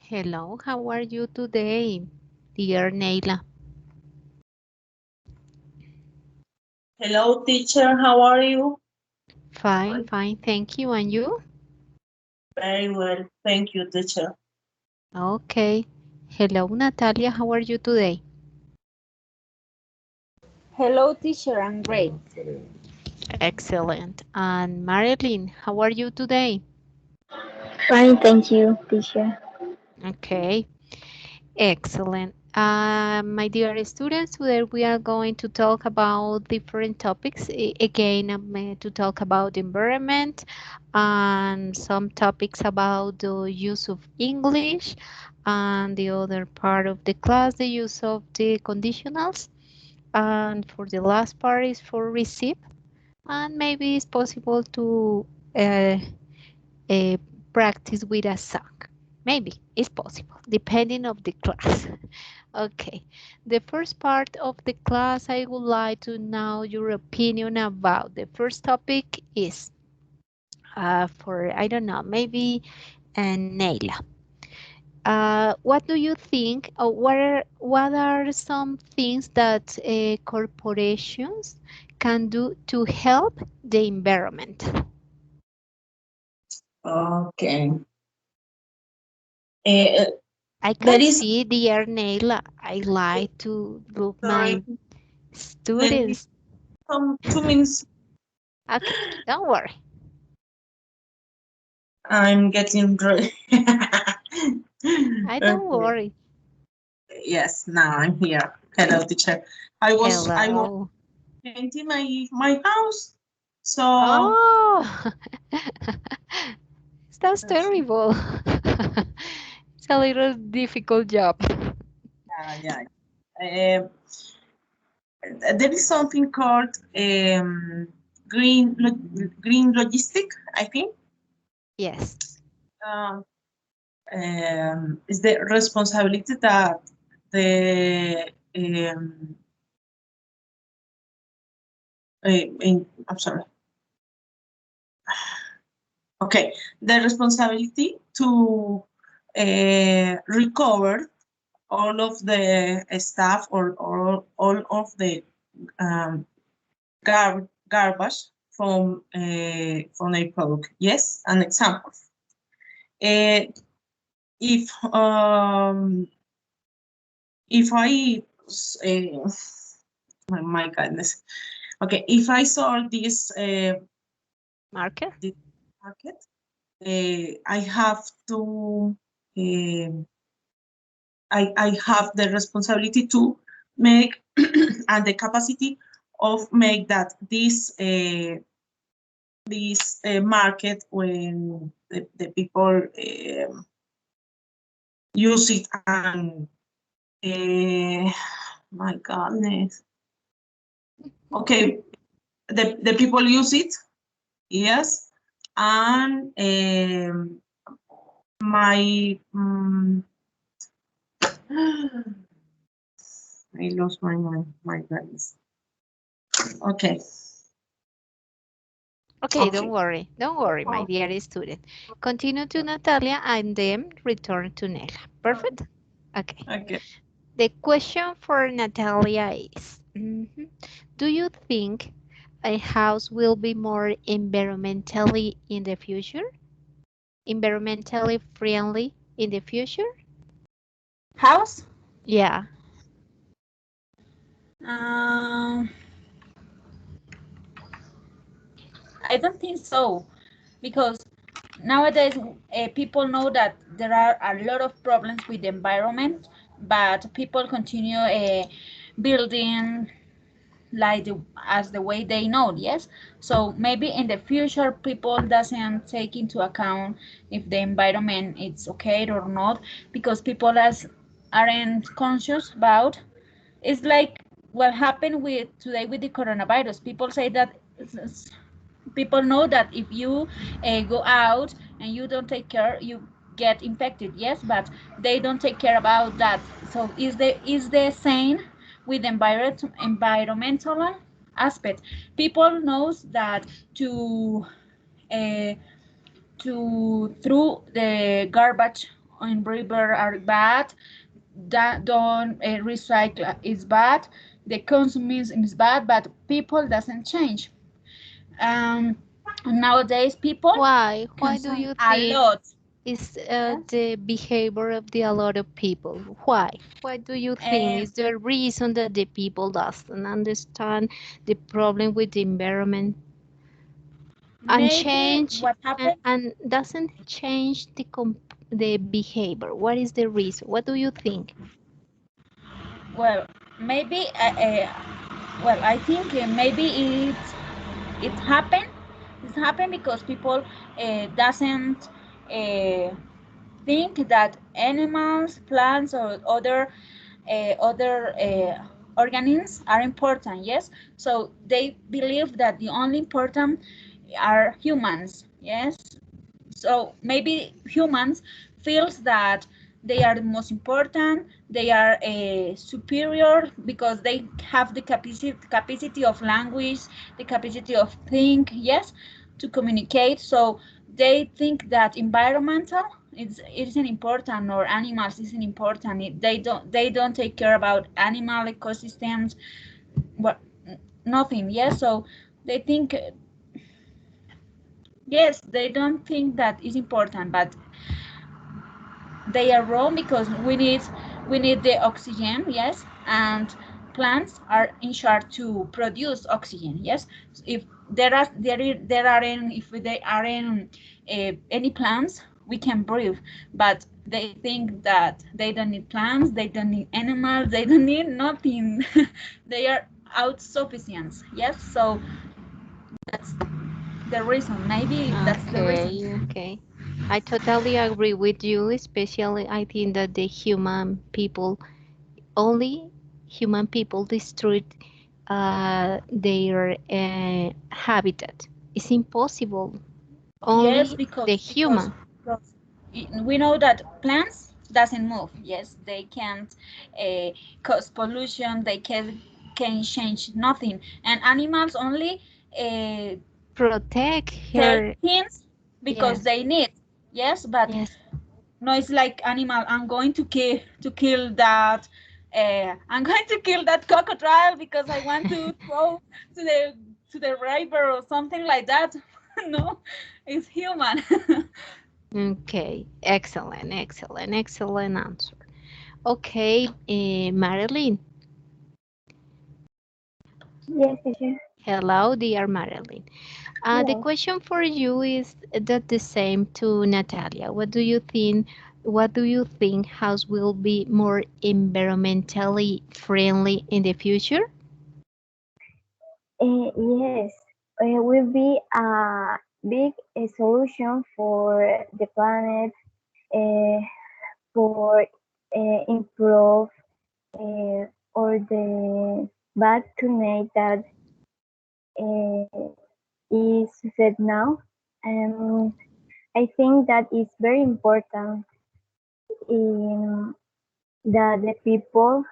Hello, how are you today, dear Neila? Hello, teacher. How are you? Fine, fine, thank you. And you? Very well. Thank you, teacher. Okay. Hello, Natalia, how are you today? Hello, teacher. I'm great. Excellent. And Marilyn, how are you today? Fine, thank you, teacher. Okay, excellent. My dear students, today we are going to talk about different topics. Again, I'm going to talk about environment and some topics about the use of English and the other part of the class, the use of the conditionals. And for the last part is for receive. And maybe it's possible to uh, uh, practice with a song. Maybe it's possible, depending of the class. Okay, the first part of the class, I would like to know your opinion about. The first topic is for, I don't know, maybe Neila. What do you think, or what are some things that corporations can do to help the environment? Okay. Uh, I there can is, see, dear Neila, I like to look sorry, my maybe students. some 2 minutes. Okay, don't worry. I'm getting ready. I don't Okay. worry. Yes, now I'm here. Hello, teacher. I was Hello. painting my house. So Oh, that's terrible. It's a little difficult job. yeah, yeah. There is something called green logistic, I think. Yes. Um, is the responsibility that the I'm sorry. Okay, the responsibility to recover all of the stuff or all of the um, garbage from a product. Yes, an example. Uh, if if I my goodness. Okay, if I saw Marker? this market, I have to uh, I have the responsibility to make and the capacity of make that this market when the people use it and my goodness. Okay, the people use it, yes, and my I lost my mind. My goodness. Okay. Okay, don't Okay. worry. Don't worry, my dear student. Continue to Natalia and then return to Nela. Perfect? Okay. Okay. The question for Natalia is, do you think a house will be more environmentally in the future? Environmentally friendly in the future? House? Yeah. Um, I don't think so, because nowadays people know that there are a lot of problems with the environment, but people continue building like as the way they know. Yes, so maybe in the future people doesn't take into account if the environment is okay or not, because people aren't conscious about. It's like what happened with today with the coronavirus. People say that people know that if you go out and you don't take care, you get infected. Yes, but they don't take care about that. So is the same with environmental aspect. People knows that to uh, to throw the garbage in river are bad. That don't recycle is bad. The consumerism is bad, but people doesn't change. Um, Nowadays people Why do consume you a think lot. is Yes. the behavior of the a lot of people? Why do you think Uh, is the reason that the people doesn't understand the problem with the environment and Maybe change what happened. and doesn't change the behavior? What is the reason? What do you think? Well, maybe. Well, I think maybe it happened. It happened because people doesn't think that animals, plants, or other organisms are important. Yes, so they believe that the only important are humans. Yes, so maybe humans feels that they are the most important, they are superior because they have the capacity of language, the capacity of think, yes, to communicate. So they think that environmental isn't important, or animals isn't important. They don't take care about animal ecosystems, but nothing. Yes, so they think, yes, they don't think that is important, but they are wrong because we need the oxygen, yes, and plants are in charge to produce oxygen, yes. If there aren't, if there aren't any plants, we can breathe. But they think that they don't need plants, they don't need animals, they don't need nothing. They are autosufficient, yes. So that's the reason, maybe that's the reason. Okay. I totally agree with you, especially I think that the only human people destroyed their habitat. It's impossible. Yes, Only the because human. we know that plants doesn't move. Yes, they can't uh, cause pollution. They can change nothing. And animals only uh, Protect take her. things because Yes, they need. Yes, but yes. no, it's like animal. I'm going to kill that. I'm going to kill that crocodile because I want to throw to the river or something like that. No, it's human. Okay, excellent answer. Okay, Marilyn. Yes, teacher. Hello, dear Marilyn. The Hello. question for you is that the same to Natalia. What do you think house will be more environmentally friendly in the future? Yes, it will be a big solution for the planet, uh, for improve or the bad climate that uh, is set now. And I think that is very important in that the people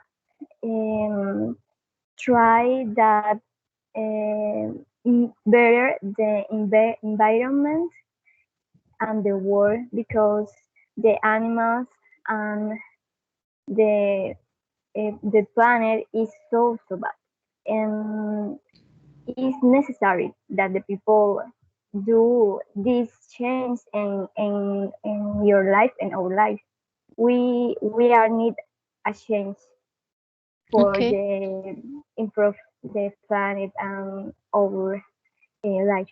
um, try that better the environment and the world because the animals and the planet is so bad, and it's necessary that the people do this change in your life and our life. We are need a change for Okay, the improve the planet and our life.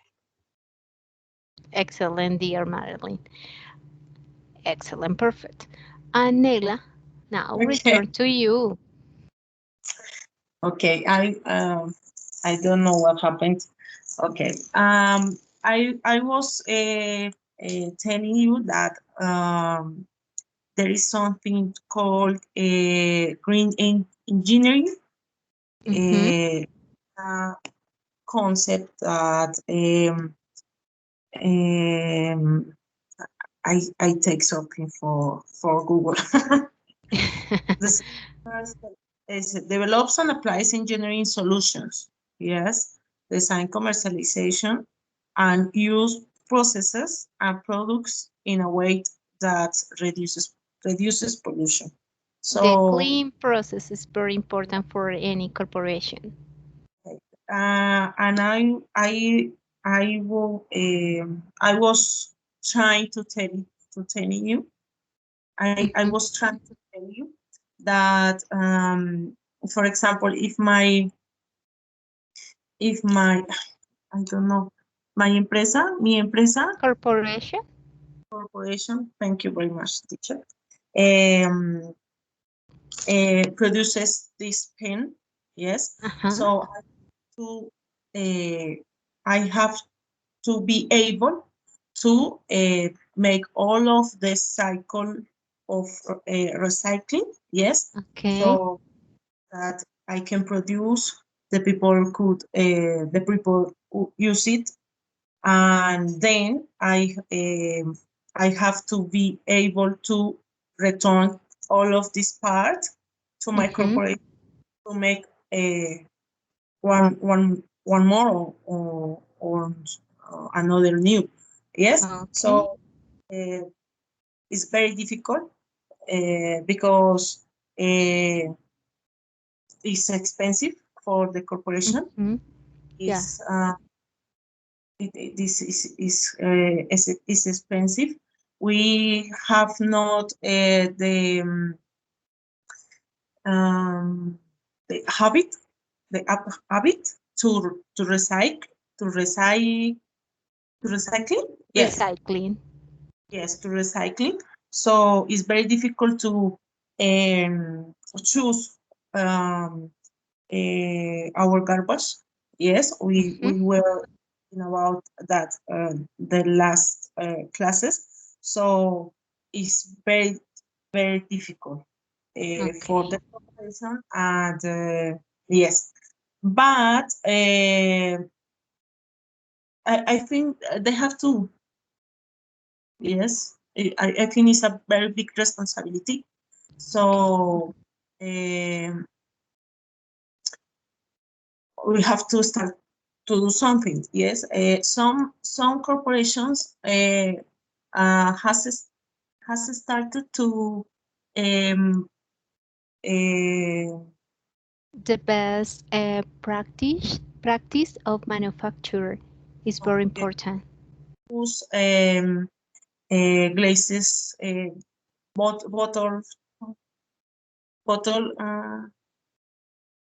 excellent, dear Marilyn. Excellent, perfect. And Nela, now Okay. return to you. Okay. I don't know what happened. Okay. I was telling you that there is something called green engineering, Mm-hmm. a concept that um, I take something for Google. This is develops and applies engineering solutions. Yes, design, commercialization, and use processes and products in a way that reduces reduces pollution. The So, clean process is very important for any corporation. and I was trying to tell you, I Mhm. was trying to tell you that, for example, if my I don't know, mi empresa Corporation? corporation, thank you very much, teacher, um, produces this pen, yes. Uh-huh. So to, uh, I have to be able to make all of the cycle of recycling, yes. Okay. So that I can produce, the people who use it, and then I have to be able to return all of this part to my Mm-hmm. corporation to make a one more, or another new. Yes, Okay. so it's very difficult, because it's expensive for the corporation. Mm-hmm. Yeah. Is This is expensive. We have not um, the habit to recycle to recycling. Yes, Recycling. yes, to recycling. So it's very difficult to choose um, our garbage. Yes, Mm-hmm. we were talking about that, the last classes. So it's very difficult for the Okay. corporation, and yes, but I think they have to. Yes, I think it's a very big responsibility. Okay. So um, we have to start to do something. Yes, some corporations has started to um, uh, The best practice of manufacture is very important. use glazes, bottle, bottle.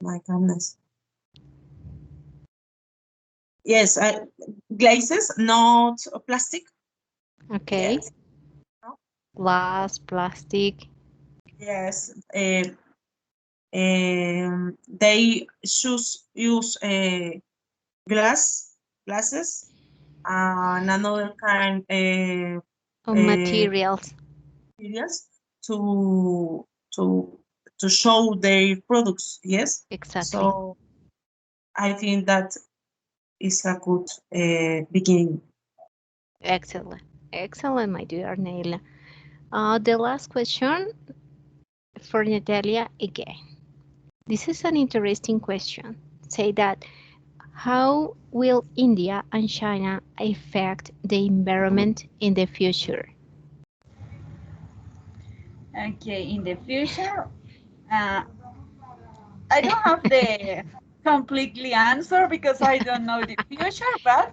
My goodness. Yes, glazes, not plastic. Okay. Yes. No? Glass, plastic. Yes. They choose use glasses, and another kind Of uh, materials. materials to to to show their products. Yes. Exactly. So I think that is a good beginning. Excellent. Excellent, my dear Neila. The last question for Natalia again. This is an interesting question. Say that how will India and China affect the environment in the future? Okay, in the future, uh, I don't have the completely answer because I don't know the future, but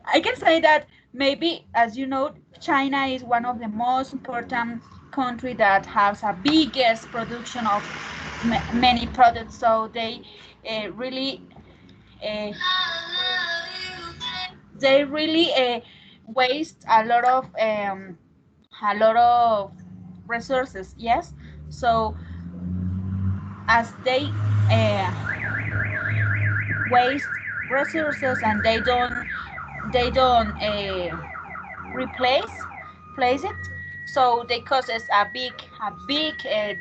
I can say that maybe, as you know, China is one of the most important country that has a biggest production of many products. So really uh, they really waste a lot of resources. Yes, so as they waste resources and they don't replace place it, so they causes a big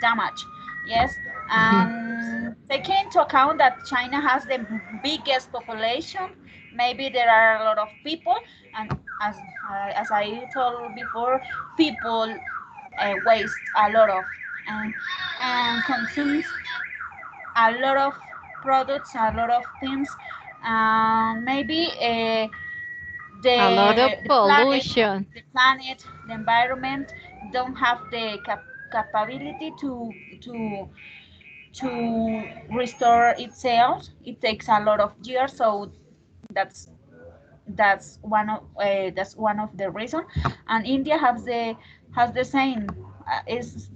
damage. Yes, Mhm. and taking into account that China has the biggest population, maybe there are a lot of people, and as I told before, people waste a lot of and consumes a lot of products, a lot of things, maybe A lot of the planet, pollution. the environment don't have the capability to restore itself. It takes a lot of years, so that's that's one of the reason. And India has the same, is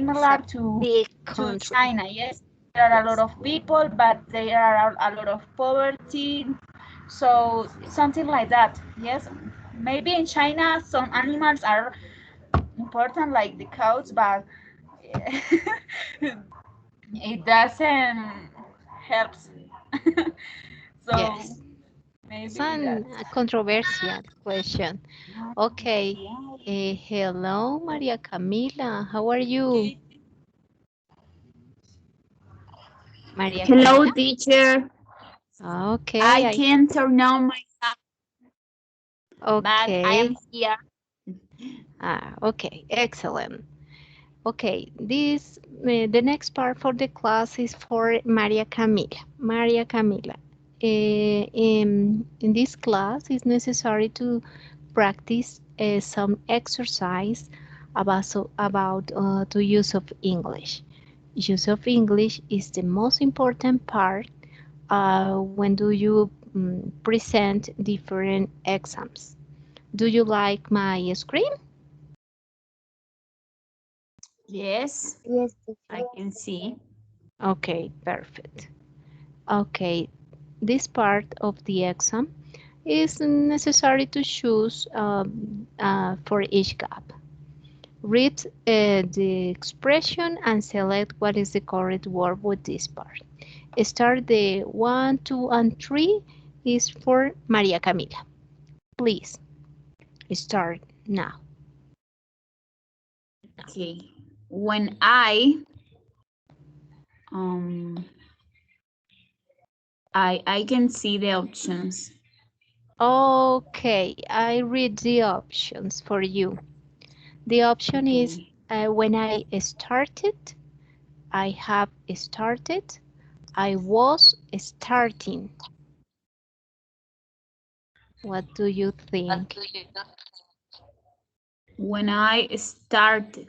It's a similar big to country. China. Yes, there are a lot Yes. of people, but there are a lot of poverty. So something like that. Yes, maybe in China some animals are important, like the cows, but it doesn't help. So Yes. It's maybe an, that. a controversial question. Okay. Hello, Maria Camila. How are you? Maria Hello, Camila? teacher. Okay. I can turn on my but I am Okay. here. Okay. Excellent. Okay. The next part for the class is for Maria Camila. Maria Camila. In this class, it's necessary to practice some exercise about the use of English. Use of English is the most important part when do you present different exams. Do you like my screen? Yes, Yes, I teacher. can see. Okay, perfect. Okay, this part of the exam is necessary to choose for each gap. Read the expression and select what is the correct word with this part. Start the 1, 2, and 3 is for Maria Camila. Please start now. Okay. When I can see the options. Okay, I read the options for you. The option is Okay. when I started, I have started, I was starting. What do you think? When I started,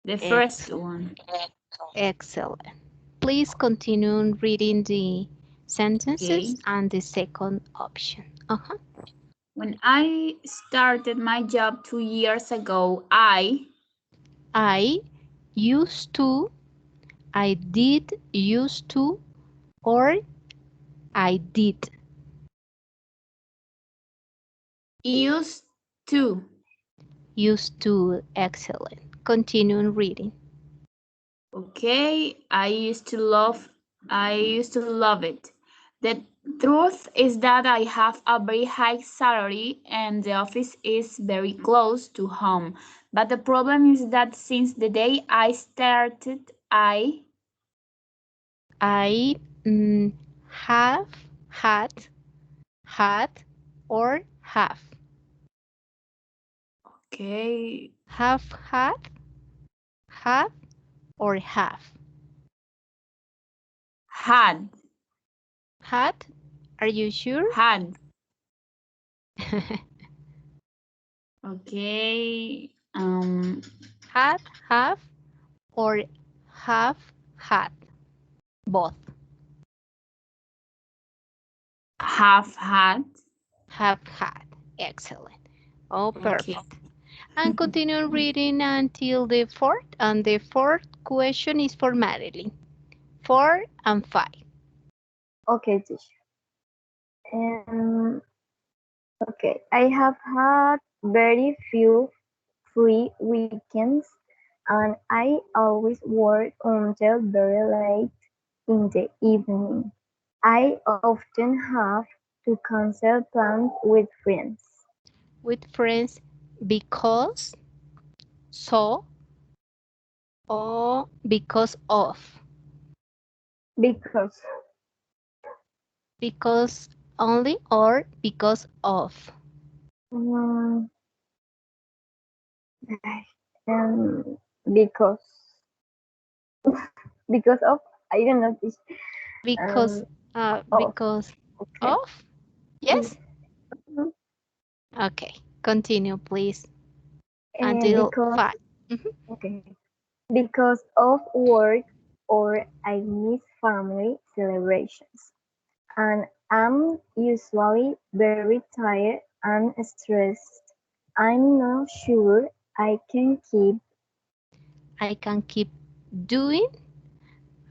the first Excellent. one. Excellent. Please continue reading the sentences Okay. and the second option. Uh-huh. When I started my job 2 years ago, I used to, I did used to, or I did. used to. Used to. Excellent. Continue reading. Okay, I used to love it. The truth is that I have a very high salary and the office is very close to home. But the problem is that since the day I started, I have, had, or have. okay, Have had, or have. had, Had, are you sure? had, okay, Had, have, or have had. Both. have had, Have had. Excellent. Oh, okay. perfect. And continue reading until the fourth. And the fourth question is for Madeline. 4 and 5. Okay, teacher. Um, okay, I have had very few free weekends, and I always work until very late in the evening. I often have to cancel plans with friends With friends because, so, or because of. because Because only or because of. um, um, because because of I don't know this Because of because okay. of. Yes? Mhm. Okay. Continue, please. Until because 5. Mhm. okay, because of work or I miss family celebrations, and I'm usually very tired and stressed. I'm not sure I can keep. I can keep doing,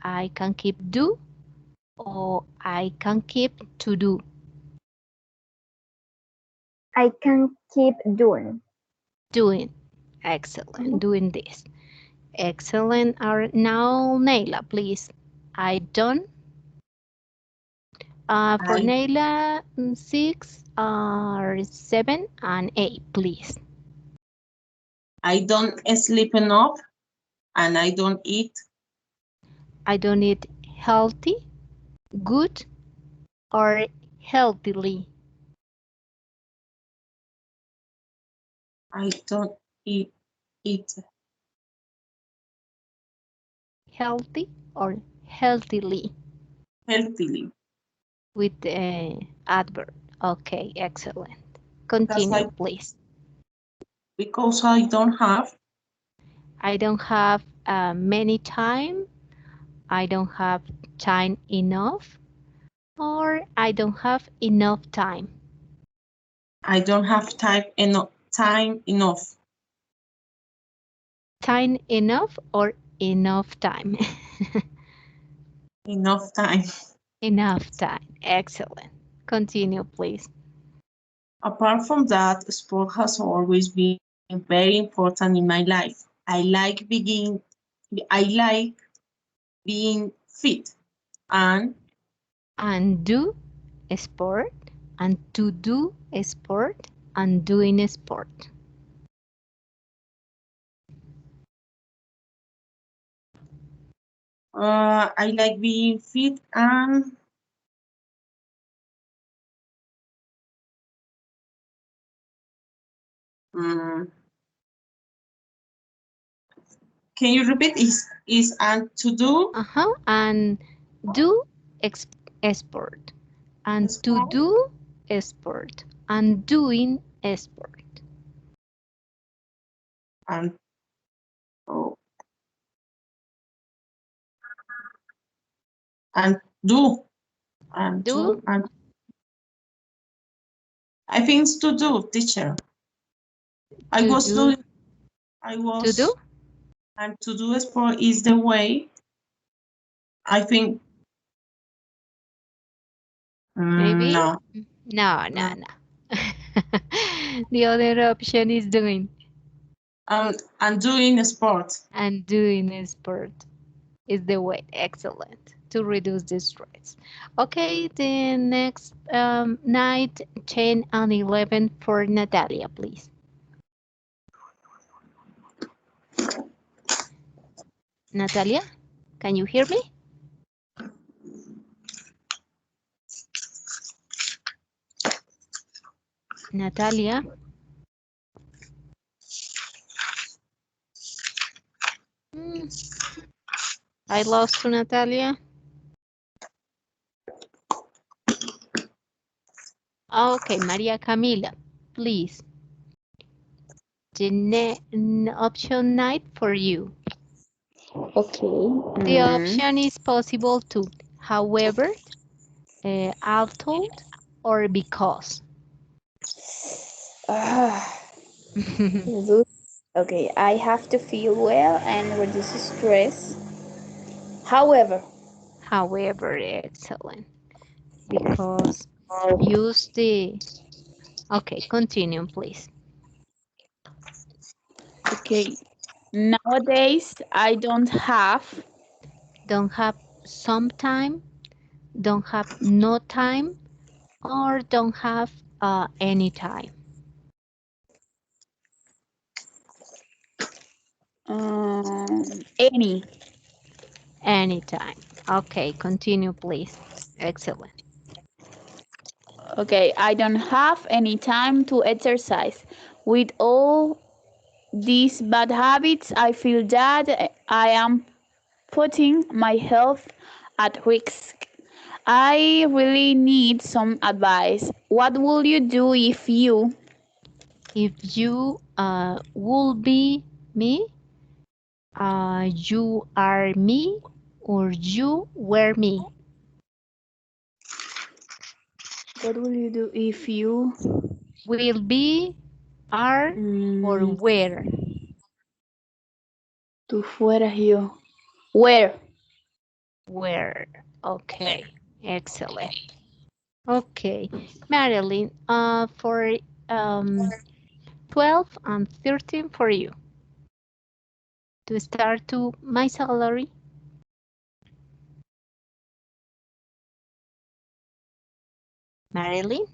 I can keep do, or I can keep to do. I can keep doing. Doing. Excellent. Doing this. Excellent. Now, Naila, please. I don't. For I Naila, 6, 7, and 8, please. I don't sleep enough and I don't eat. I don't eat healthy, good, or healthily. I don't eat Healthy or healthily healthily. with adverb. Okay, excellent. That's Continue, like please. because I don't have. I don't have many time. I don't have time enough, or I don't have enough time. I don't have time enough. Time enough or enough time? Enough time. Enough time. Excellent. Continue, please. Apart from that, sport has always been very important in my life. I like being fit and And do sport, and to do sport, and doing sport. I like being fit and um, can you repeat? Is and to do And do sport, and to sport do sport, and doing sport. and oh, and do and Do, to and I think it's to do, teacher. I to was do, doing I to do, was and to do sport is the way I think maybe? no No, no, no no. The other option is doing, and doing sport. and doing sport is the way. Excellent. To reduce the stress. Okay, the next night, 10 and 11 for Natalia, please. Natalia, can you hear me? Natalia. Hmm, I lost to Natalia. Okay, Maria Camila, please. Option 9 for you. Okay. The option is possible too. However, although, or because. Okay, I have to feel well and reduce stress. However, However, excellent. Because use the... Okay, continue, please. okay, nowadays I don't have Don't have some time, don't have no time, or don't have any time. any. Anytime. Okay, continue, please. Excellent. Okay, I don't have any time to exercise. With all these bad habits, I feel that I am putting my health at risk. I really need some advice. What will you do if you? If you will be me, you are me, or you were me. What will you do if you Will be, are, or mm, were. tú fueras yo? Where? Were. Okay, excellent. Okay, Marilyn, for um, 12 and 13 for you. To start to my salary. Marilyn,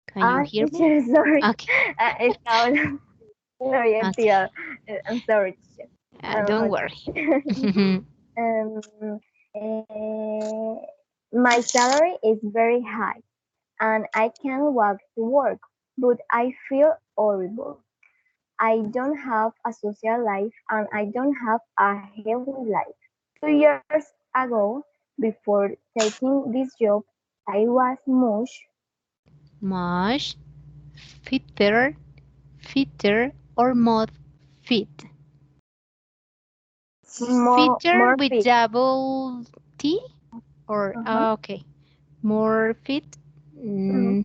can you hear me? Teacher, sorry. Okay, It's out. Sorry, okay, Auntie. I'm sorry, teacher. don't Okay. worry. um, eh, my salary is very high, and I can walk to work, but I feel horrible. I don't have a social life, and I don't have a healthy life. 2 years ago, before taking this job, I was Much, fitter, fitter, or more fit. Fitter more with fit. double T, or Uh-huh. okay, more fit. Mhm.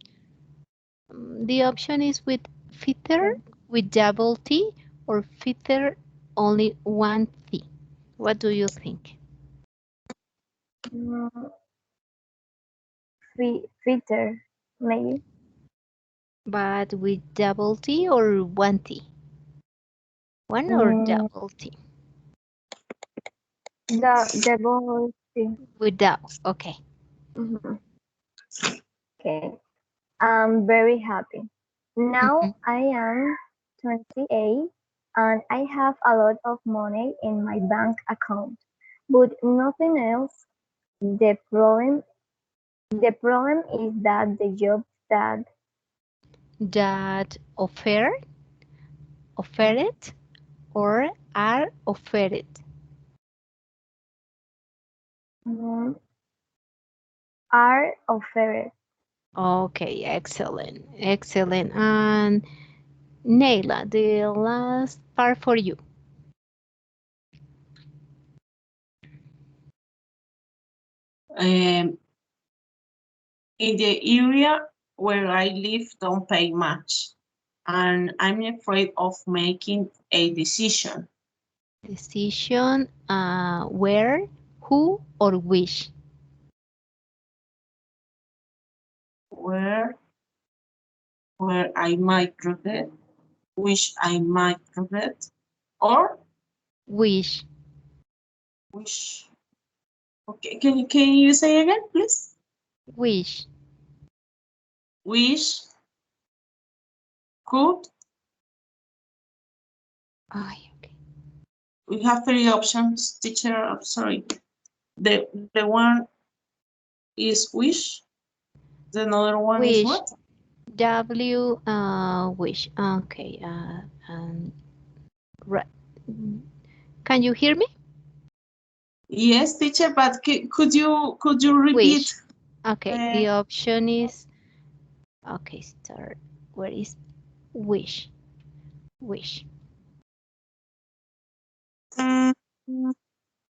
Mm, the option is with fitter with double T, or fitter only one T. What do you think? Mm, fitter, maybe. But with double T or one T? One or Mm, double T? the ball. With double. Okay. Mhm. Okay. I'm very happy. Now Mhm. I am 28 and I have a lot of money in my bank account, but nothing else. The problem, the problem is that the job that That offered, or are offered. mm, are offered. Okay, excellent, excellent. And Neila, the last part for you. Um, in the area where I live, don't pay much, and I'm afraid of making a decision. Decision, where, who, or which. Where where I might regret, which I might regret, or Which, which. Okay, can you say again, please? which. Which could. Okay. We have three options, teacher. I'm sorry. The one is wish. The other one is Which, what? which. Okay. Right. Can you hear me? Yes, teacher. But could you repeat? Which. Okay. Uh, The option is, okay, start. Where is wish? Wish. mm,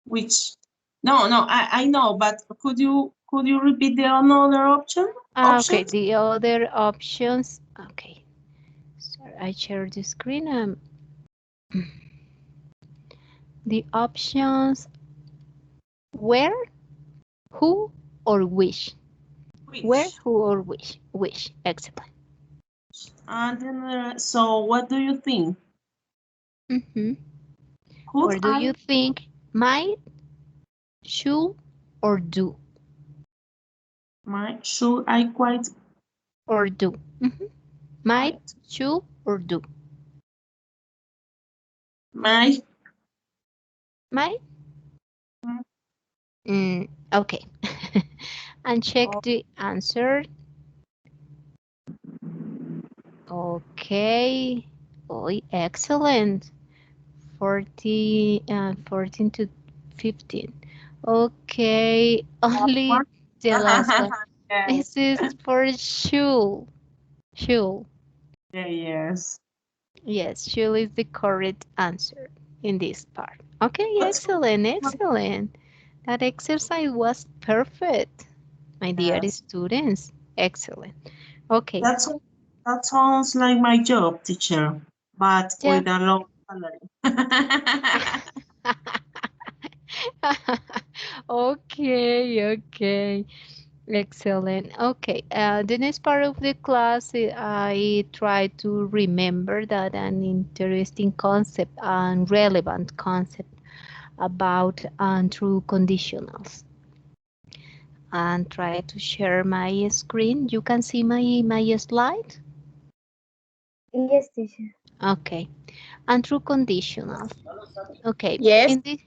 which? No. I know, but could you repeat the another Okay. options? The other options. Okay. Sorry, I share the screen. The options where, who, or which. Where, Which? who, or which. Which. Excellent. And then, so what do you think? Mm-hmm. Could Where do I? you think might, should, or do? Should I quite Or do. Mhm. Might, quite should, or do. my Might. Okay. And check oh, the answer. Okay. Oh, excellent. 14 to 15. Okay. Only what? the last one. Yes. This is for sure. Should. Yes. Yes, should is the correct answer in this part. Okay, That's excellent, excellent. That exercise was perfect, my dear yes. students. Excellent. Okay, That's that sounds like my job, teacher, but yeah. with a low salary. Okay, okay. Excellent. Okay, the next part of the class, I try to remember that an interesting concept and relevant concept about true conditionals. And try to share my screen. You can see my slide. Yes, teacher. Okay, and true conditionals. Okay, Yes. in the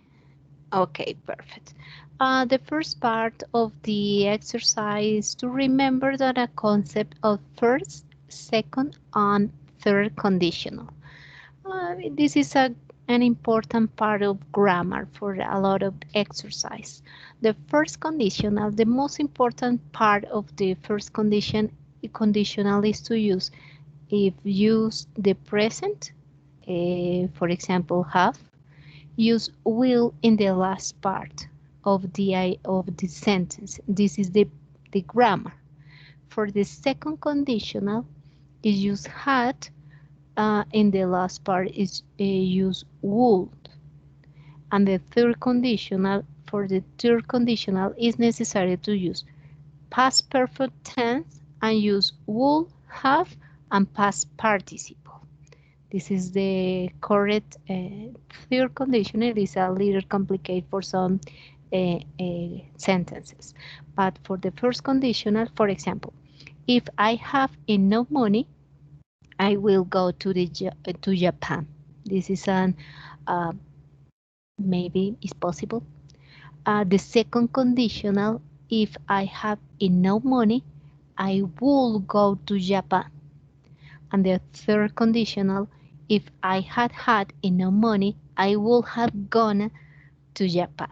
okay, perfect. The first part of the exercise to remember that a concept of first, second, and third conditional. This is an important part of grammar for a lot of exercise. The first conditional, the most important part of the first conditional is to use if use the present, for example, have, use will in the last part of the sentence. This is the grammar. For the second conditional, is use had. In the last part is use would. And the third conditional, for the third conditional, is necessary to use past perfect tense and use would, have, and past participle. This is the correct third condition. It is a little complicated for some sentences. But for the first conditional, for example, if I have enough money, I will go to Japan. This is an uh, maybe is possible. The second conditional, if I have enough money, I will go to Japan. And the third conditional, if I had enough money, I would have gone to Japan.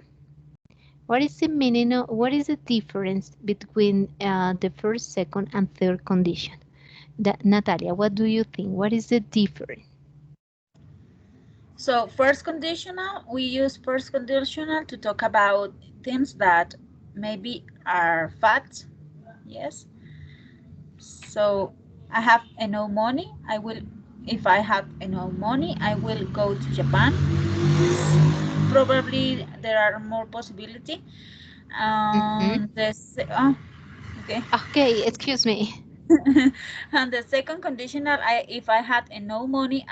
What is the meaning of, what is the difference between the first, second, and third condition? Natalia, what do you think? What is the difference? So first conditional, we use first conditional to talk about things that maybe are facts. Yes. So I have enough money. I will, if I have enough money, I will go to Japan. Probably there are more possibility. Mhm. This, oh, okay. Okay, excuse me. And the second conditional, if I had enough money,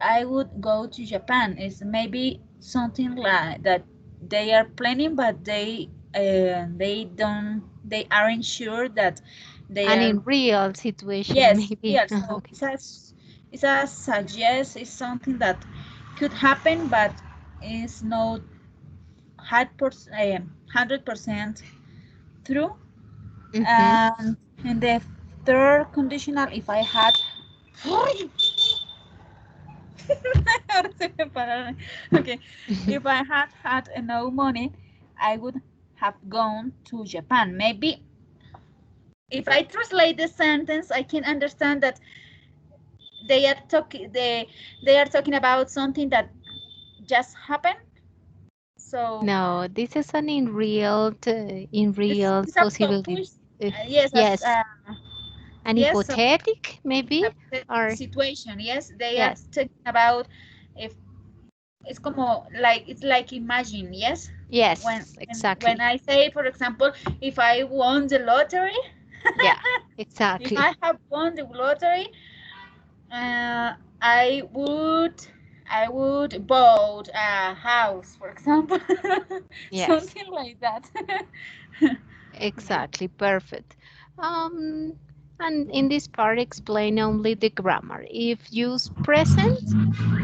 I would go to Japan. It's maybe something like that they are planning, but they aren't sure that they And are. in real situation, Yes, maybe. yes. So Okay. it's a suggest. It's something that could happen, but it's not 100% true. Mhm. And in the third conditional, if I had. Ahora se me pararon. Okay, if I had enough money, I would have gone to Japan. Maybe if I translate the sentence, I can understand that they are talking about something that just happened. So No, this is an in it's, real it's a possibility. push. Uh, Yes, as yes, an yes. So hypothetic maybe, hypothetical or situation. Yes, they are yes, talking about if it's como like it's like imagine. Yes, when yes, when exactly. I say, for example, if I won the lottery, Yeah, if I exactly. have won the lottery, uh, I would I would buy a house, for example, Yes, something like that. Okay. exactly. Perfect. Um, and in this part, explain only the grammar. If use present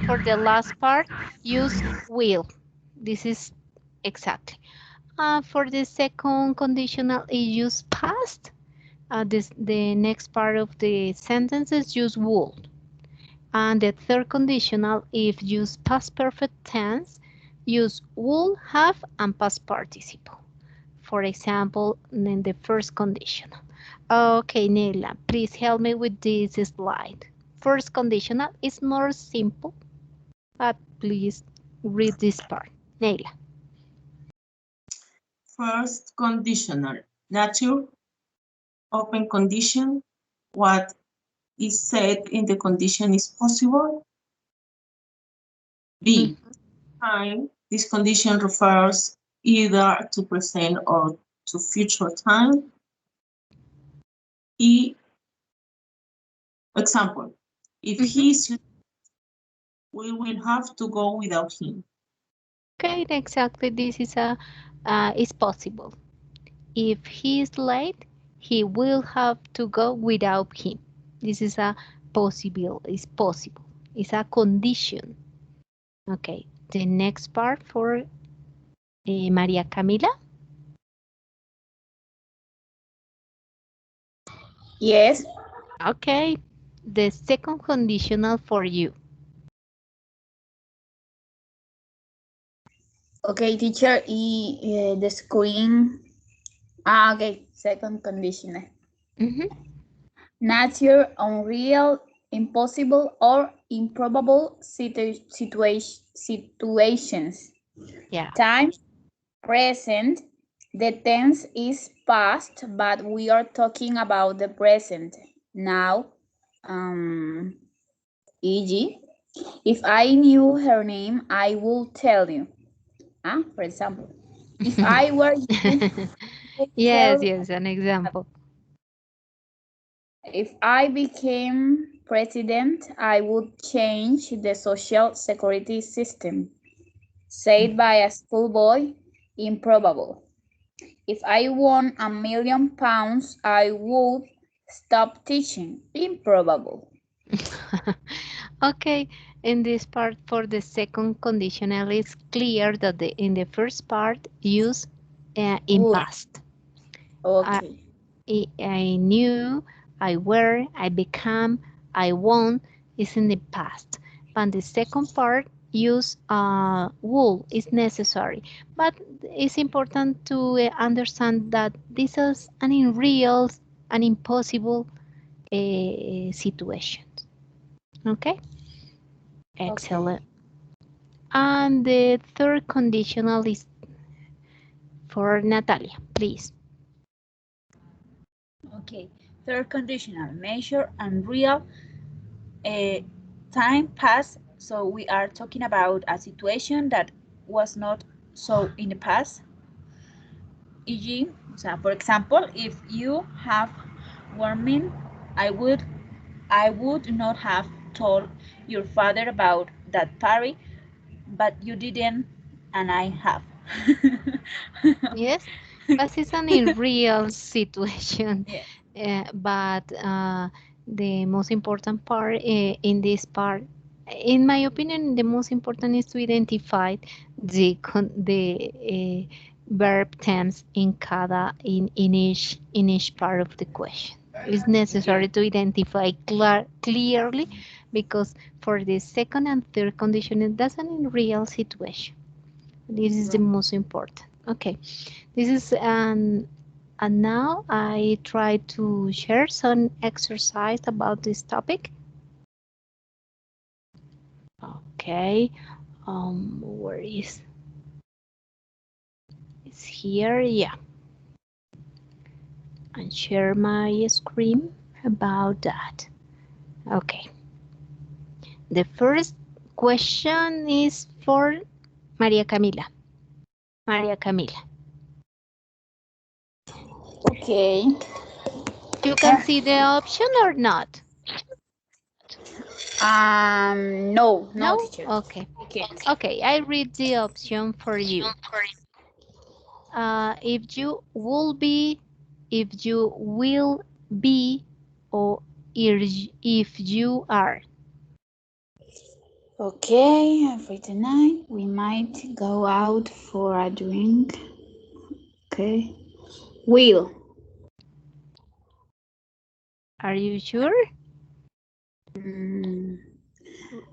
for the last part, use will. This is exactly. For the second conditional, it use past. The next part of the sentences use would. And the third conditional, if use past perfect tense, use would, have, and past participle. For example, in the first conditional, Okay, Nela, please help me with this slide. First conditional is more simple, but please read this part. Nela. First conditional, nature, open condition, what is said in the condition is possible. B, time, this condition refers either to present or to future time. E, example, if he's, we will have to go without him. Okay, exactly. This is possible. If he is late, he will have to go without him. This is a possible. It's possible. It's a condition. Okay. The next part for Maria Camila. Yes. Okay. The second conditional for you. Okay, teacher, the screen. Okay, second conditional. Nature, unreal, impossible, or improbable situations. Yeah. Time, present. The tense is past, but we are talking about the present. Now, e.g., if I knew her name, I will tell you. For example, if I were you, Yes, an example. if I became president, I would change the social security system. Said by a schoolboy, improbable. If I won £1 million, I would stop teaching. Improbable. Okay, in this part for the second conditional, it's clear that in the first part use in Would. past. Okay. I knew, I were, I become, I won is in the past. But the second part use will is necessary. But it's important to understand that this is an unreal, an impossible situation. Okay? Excellent. And the third conditional is for Natalia, please. Okay. Third conditional, measure and real. Time passed, so we are talking about a situation that was not so in the past. E.g., for example, if you have warming, I would not have told your father about that party, but you didn't, and I have. Yes, but it's an unreal situation. Yes. But the most important part in this part, in my opinion, the most important is to identify the verb tense in each part of the question. It's necessary to identify clearly because for the second and third condition, that's an unreal situation. This is the most important. Okay, this is and now I try to share some exercise about this topic. Okay, where is it's here? Yeah, and share my screen about that. Okay, the first question is for Maria Camila. Maria Camila. Okay. You can see the option or not? No, No? teacher. Okay. I can't. Okay, I read the option for you. If you will be, if you will be, or if you are. Okay, every tonight we might go out for a drink. Okay. Will. Are you sure? Mm,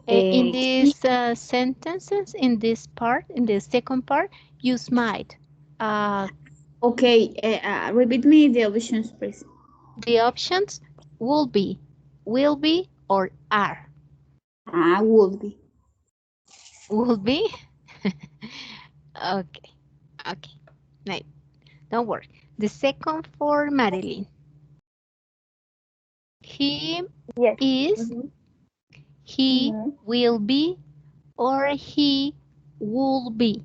In these sentences, in this part, in the second part, use might. okay, repeat me the options, please. The options will be, or are. Would be. Will be? Okay, okay. No, don't worry. The second for Marilyn. He Yes. is, Mhm. he Mhm. will be, or he will be.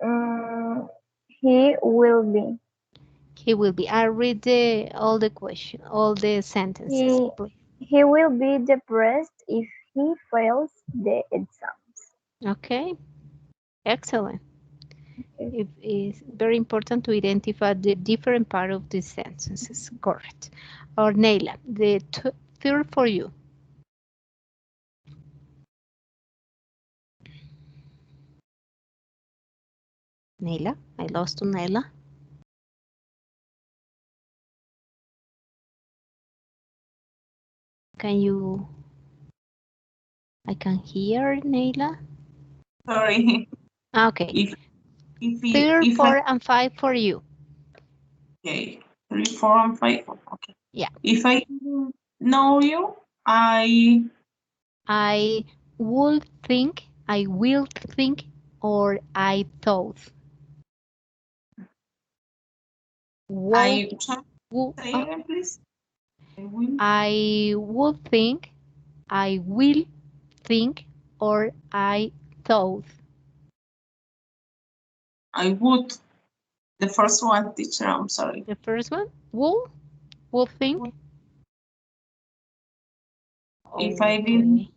Mm, he will be. He will be. I read all the question, all the sentences, He please. he will be depressed if he fails the exams. Okay, excellent. Okay. It is very important to identify the different part of the sentences. Correct. Or Neila, the third for you. Neila, I lost to Neila. Can you? I can hear Neila. Sorry. Okay. If Third, if I four, and five for you. okay, 3, 4, and 5. Okay. Yeah. If I didn't know you, I I would think, I will think, or I thought. Will, try to will, say again, please. I will. I would think, I will think, or I thought. I would. The first one, teacher. I'm sorry. The first one, will think. If I didn't, Okay.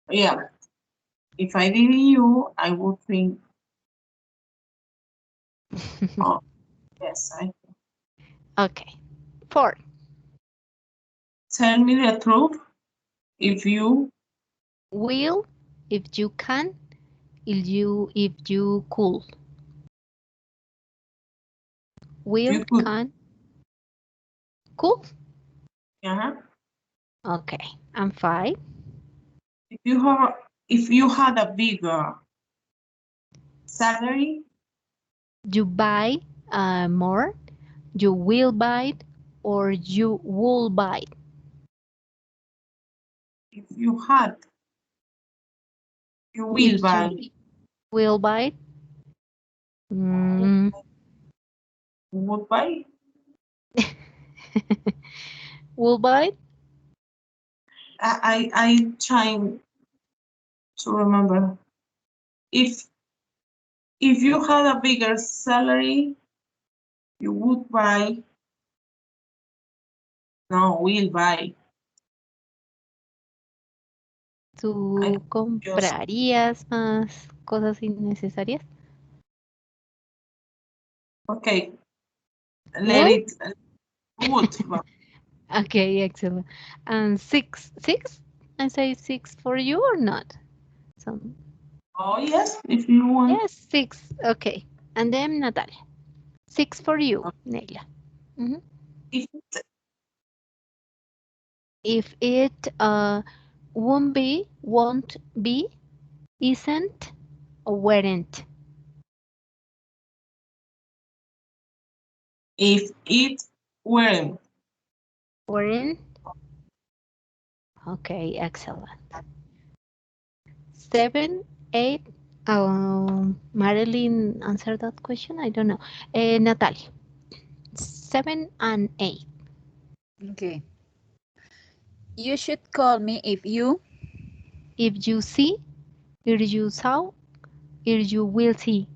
yeah. If I didn't you, I would think. Oh, yes. I Okay. Four, tell me the truth. If you will, if you can, if you could. Will, you could, can, could. yeah. Okay. And five, If you had a bigger salary, you buy more, you will buy it, or you will buy it. if you had, you will If buy. you will buy it, mm, Would buy. will buy it. I trying to remember. If you had a bigger salary, you would buy. No, will buy. I ¿Tú just comprarías más cosas innecesarias? okay. Let Will? it would. Okay, excellent. And six? I say six for you or not? Some, Oh yes, if you want. yes, six. Okay. And then Natalia. Six for you, Neila. Mhm. If If it won't be, isn't, or weren't. it weren't. Weren't? Okay, excellent. 7, 8. Marilyn answered that question. I don't know. Natalia. 7 and 8. Okay. You should call me if you If you see, if you saw, if you will see.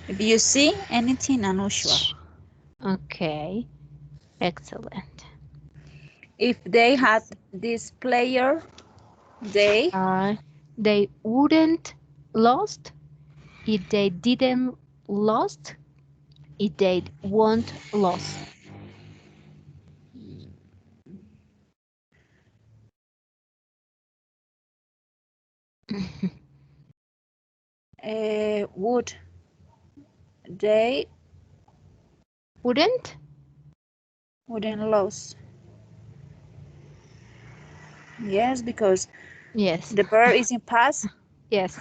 if you see anything unusual. Okay, excellent. If they had this player, they They wouldn't lost if they didn't lost if they won't lose. would they Wouldn't? wouldn't lose. Yes, because Yes. The verb is in past. Yes.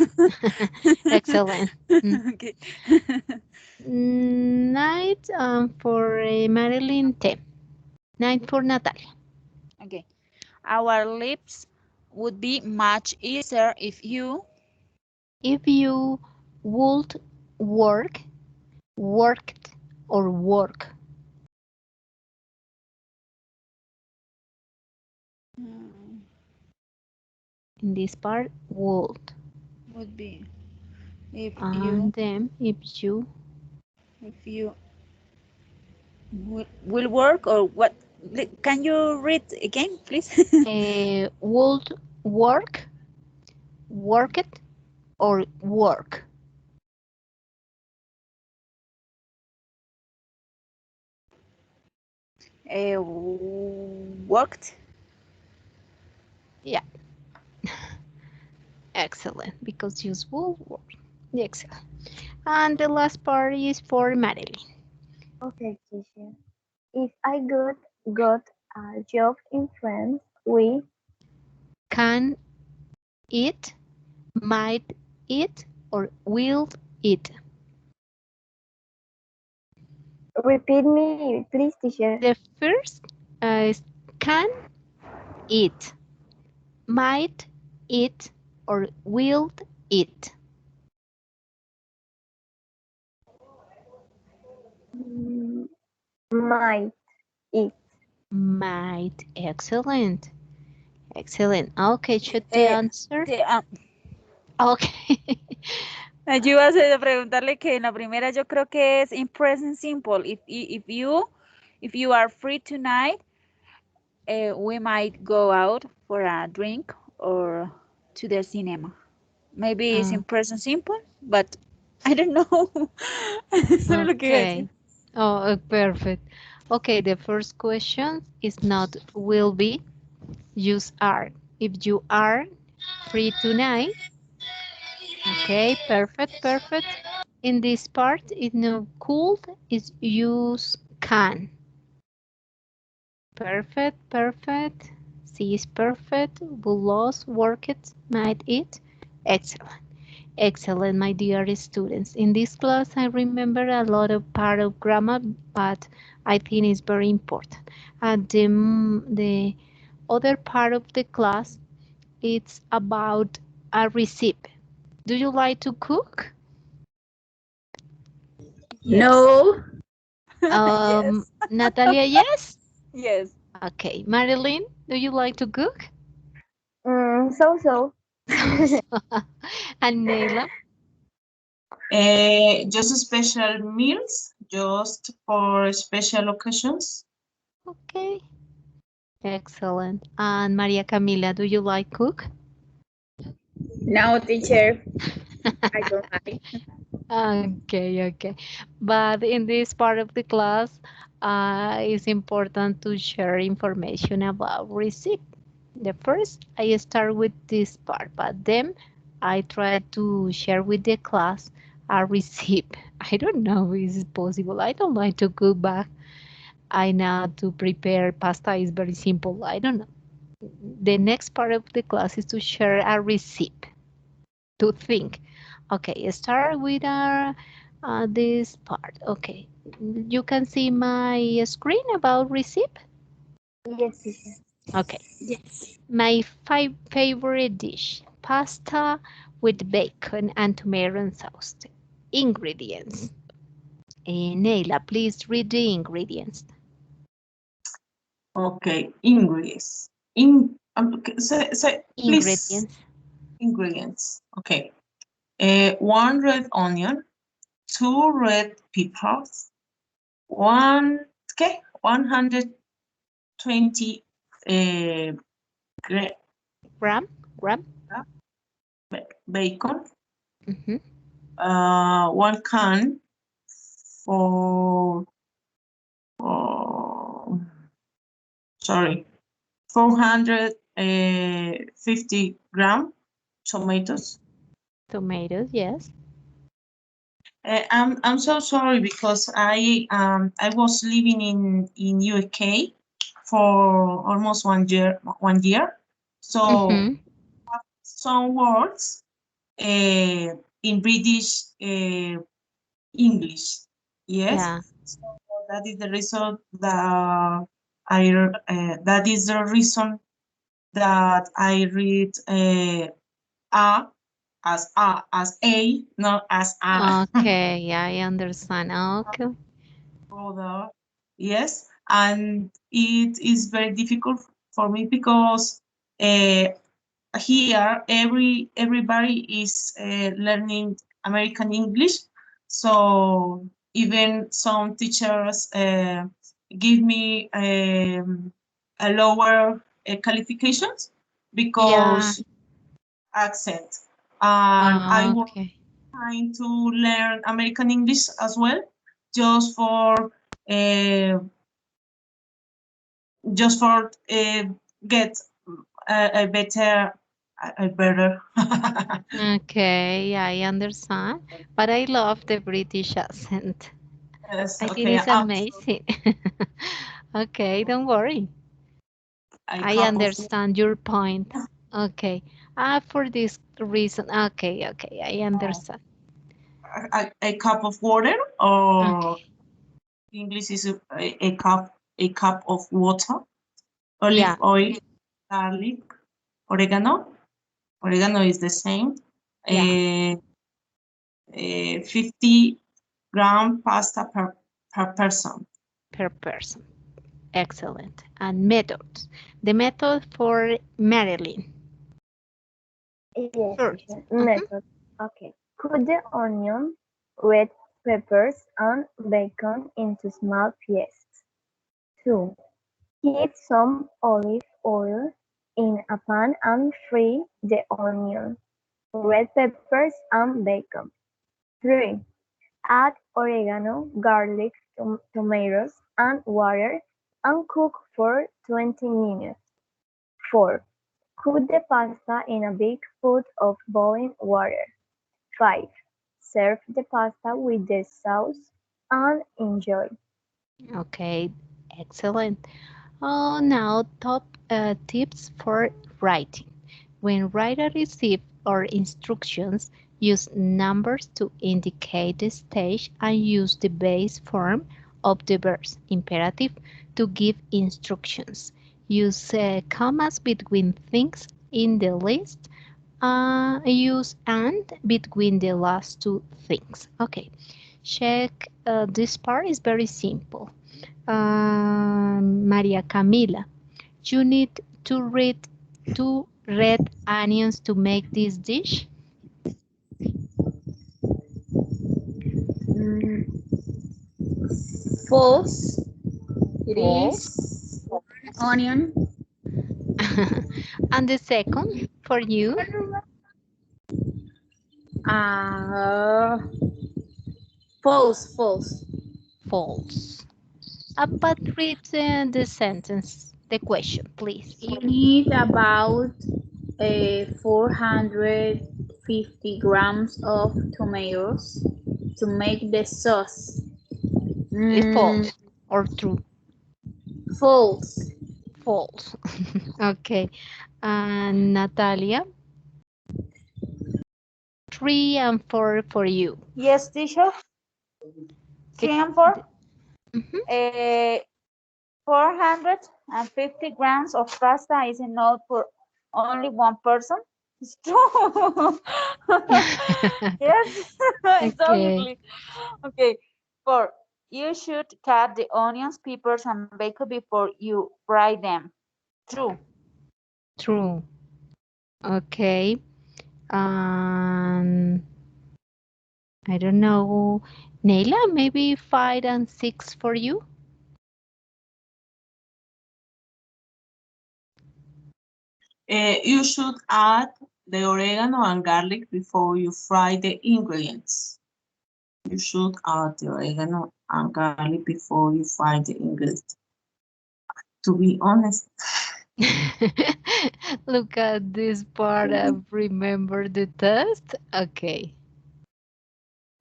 Excellent. Okay. Night for Marilyn 10. Night for Natalia. Okay. Our lips would be much easier if you. If you would work, worked, or work. In this part, would. Would be if And then you will work or what? Can you read again, please? would work, worked, or work. Worked. Yeah. Excellent, because use will work. Excellent. And the last part is for Marilyn. Okay, teacher. If I got a job in France, we Can it, might it, or will it? repeat me, please, teacher. The first is can it, might it, or will it? Mm, might it. Might. Excellent. Excellent. Okay, check the answer. Okay. Yo iba a preguntarle que en la primera yo creo que es in present simple. If you are free tonight, we might go out for a drink or to the cinema. Maybe it's in present simple, but I don't know. Eso es lo que iba a decir. Okay. Oh, perfect. Okay, the first question is not will be, use are. If you are free tonight, okay, perfect, perfect. In this part, it's no could, is use can. Perfect, perfect. C is perfect. Will lost, work it, might it. Excellent. Excellent, my dear students. In this class, I remember a lot of part of grammar, but I think it's very important. And the other part of the class, it's about a recipe. Do you like to cook? No. Yes. Natalia, yes? Yes. Okay. Marilyn, do you like to cook? So. And Neila? Just special meals, just for special occasions. Okay. Excellent. And Maria Camila, do you like cook? No, teacher. I don't like. Okay, okay. But in this part of the class, it's important to share information about receipt. The first, I start with this part, but then I try to share with the class a receipt. I don't know if it's possible. I don't like to cook, but I know to prepare pasta is very simple. I don't know. The next part of the class is to share a receipt, to think. Okay, start with our this part. Okay, you can see my screen about receipt. Yes, teacher. Okay, Yes. my favorite dish: pasta with bacon and tomato sauce. Ingredients. Neila, please read the ingredients. Okay, ingredients. Please, Ingredients. ingredients. Okay. 1 red onion, 2 red peppers, 120 Gram. bacon, Mm-hmm. 1 can for, sorry, 450 gram tomatoes. Tomatoes, yes. I'm so sorry because I was living in UK for almost 1 year, so Mm-hmm. I have some words in British English. Yes. Yeah. So that is the reason that that is the reason that I read as a, not as a. Okay, yeah, I understand. Okay. Other. Yes, and it is very difficult for me because here everybody is learning American English, so even some teachers give me a lower qualifications Yeah. because accent, and I was Okay. trying to learn American English as well, just for uh, get a better. Okay, yeah, I understand. But I love the British accent. Yes, I think okay. it's amazing. Okay, don't worry. A I cup of understand your point. Okay. For this reason. Okay, okay, I understand. a cup of water, or Okay. English is a cup of water, olive Yeah, oil, garlic, oregano. Oregano is the same. yeah, 50-gram pasta per person. per person. Excellent. And methods. The method for Marilyn. Yes, First. teacher. Mhm. Method. Okay. Cut the onion, red peppers, and bacon into small pieces. 2. Heat some olive oil in a pan and fry the onion, red peppers, and bacon. 3. Add oregano, garlic, tomatoes, and water and cook for 20 minutes. 4. Cook the pasta in a big pot of boiling water. 5. Serve the pasta with the sauce and enjoy. Okay, excellent. Oh, now top tips for writing. When writer receive or instructions, use numbers to indicate the stage and use the base form of the verb imperative to give instructions. Use commas between things in the list. Use and between the last two things. Okay, check. This part is very simple. Maria Camila, you need to read 2 red onions to make this dish. Mm, false. It False. is onion. And the second for you, Uh, false, false. false. But read the sentence, the question, please. You need about 450 grams of tomatoes to make the sauce. False or true? False. False. Okay. And Natalia, 3 and 4 for you. Yes, teacher. The, 3 and 4. Mhm. 450 grams of pasta is enough for only one person. It's true. Yes, it's Okay, obviously. Okay. 4. You should cut the onions, peppers, and bacon before you fry them. True. true. Okay. Um, I don't know. Neila, maybe 5 and 6 for you? You should add the oregano and garlic before you fry the ingredients. You should add the oregano and garlic before you fry the ingredients. To be honest, Look at this part of remember the test. Okay,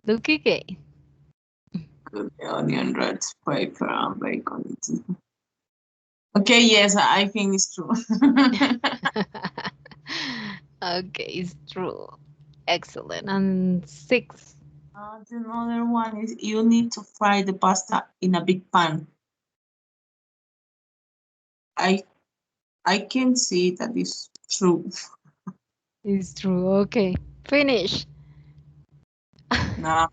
look again. the onion, red pepper, and bacon. Okay, yes, I think it's true. Okay, it's true. Excellent. And 6. Another one is you need to fry the pasta in a big pan. I I can see that is true. It's true. Okay. Finish. No,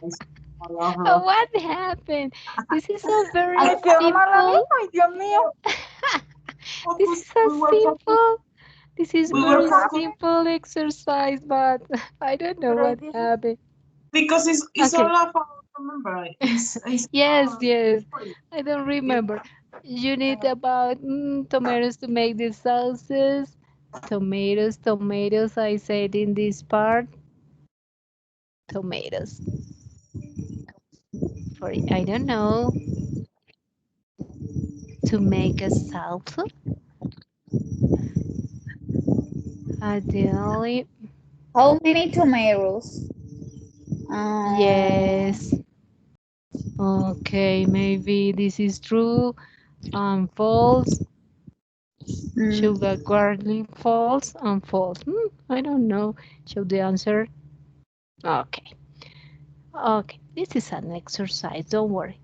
it's all Oh, over. what happened? This is a very Me quedó mal a mí, simple. ay, Dios mío. This Focus. is a We were focused. simple. This is We were very focused simple exercise, but I don't know Pero what this is happened. because it's all Okay. about, remember, it's Yes, yes. memory. I don't You remember. You need about tomatoes to make the sauces. Tomatoes, tomatoes. I said in this part, tomatoes. For I don't know, to make a salsa. Ideally, How many tomatoes? yes. Okay, maybe this is true. False. Mm, Sugar garlic false and false. I don't know. Show the answer. Okay. Okay. This is an exercise. Don't worry.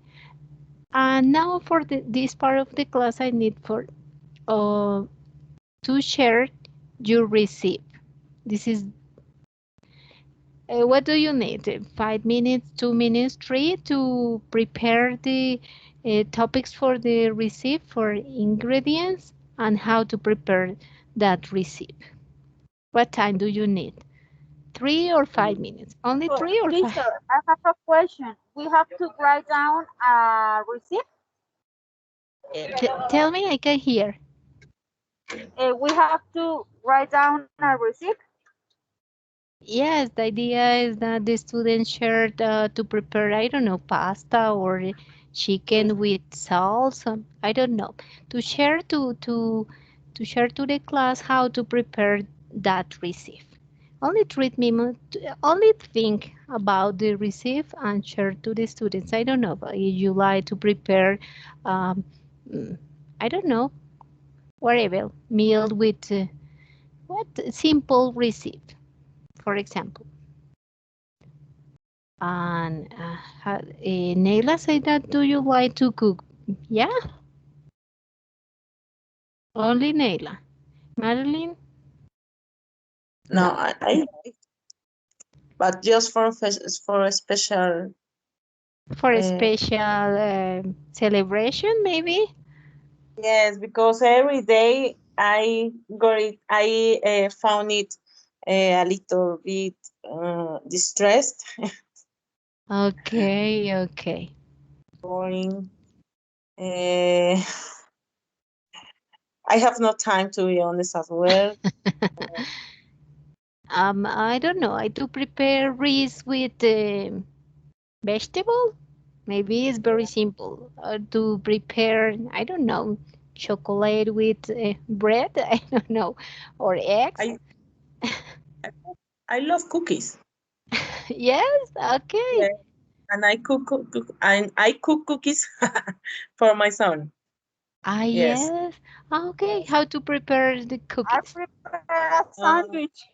And now for this part of the class, I need for uh, to share your receipt. This is what do you need? 5 minutes, 2 minutes, three to prepare the topics for the receipt for ingredients and how to prepare that receipt. What time do you need? 3 or 5 minutes? Only So, 3 or 5? teacher, I have a question. We have to write down a receipt. Tell me, I can hear. We have to write down a receipt. Yes, the idea is that the students shared to prepare, I don't know, pasta or chicken with sauce. I don't know. To share to share to the class how to prepare that receipt. Only only think about the receipt and share to the students. I don't know, but if you like to prepare, um, mm, I don't know, whatever meal with what simple receipt, for example. And Neila said that do you like to cook? Yeah, only Neila. Madeline, No, but just for a special. for a Uh, special celebration, maybe? yes, because every day I got it. I found it a little bit distressed, Okay, okay. boring. Uh, I have no time to be honest as well. I don't know. I do prepare rice with vegetable. Maybe it's very simple. To prepare, I don't know, chocolate with bread. I don't know, or eggs. I I love cookies. Yes, okay. Yeah, and I cook cookies for my son. Ah, Yes. yes. Okay, Yes. how to prepare the I cookies? prepare a Um, sandwich.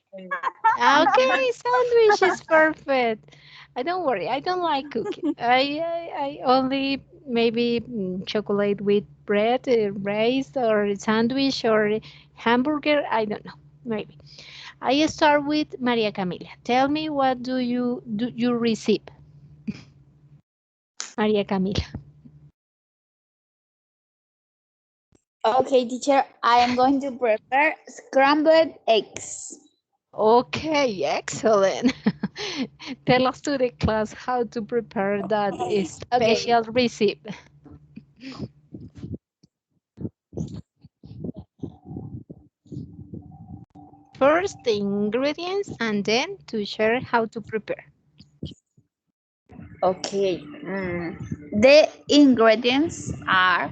Okay, sandwich is perfect. I don't worry. I don't like cooking. I only maybe chocolate with bread, rice, or sandwich, or hamburger. I don't know. Maybe. I start with Maria Camila. Tell me what do you receive, Maria Camila? okay, teacher, I am going to prepare scrambled eggs. Okay, excellent. Tell us to the class how to prepare that Okay, special recipe. First, the ingredients, and then to share how to prepare. okay. The ingredients are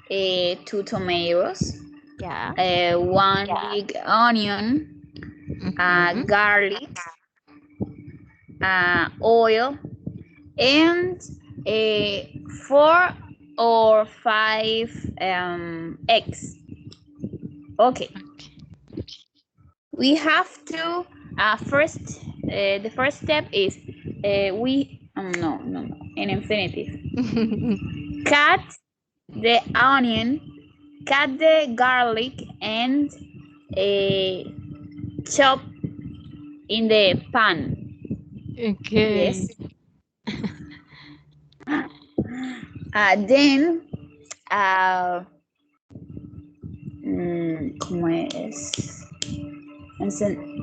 2 tomatoes, Yeah. one big onion, Mhm. garlic, oil, and 4 or 5 eggs. Okay. We have to the first step is no in infinitive. Cut the onion, cut the garlic, and chop in the pan. Okay. Yes. Then ¿cómo es?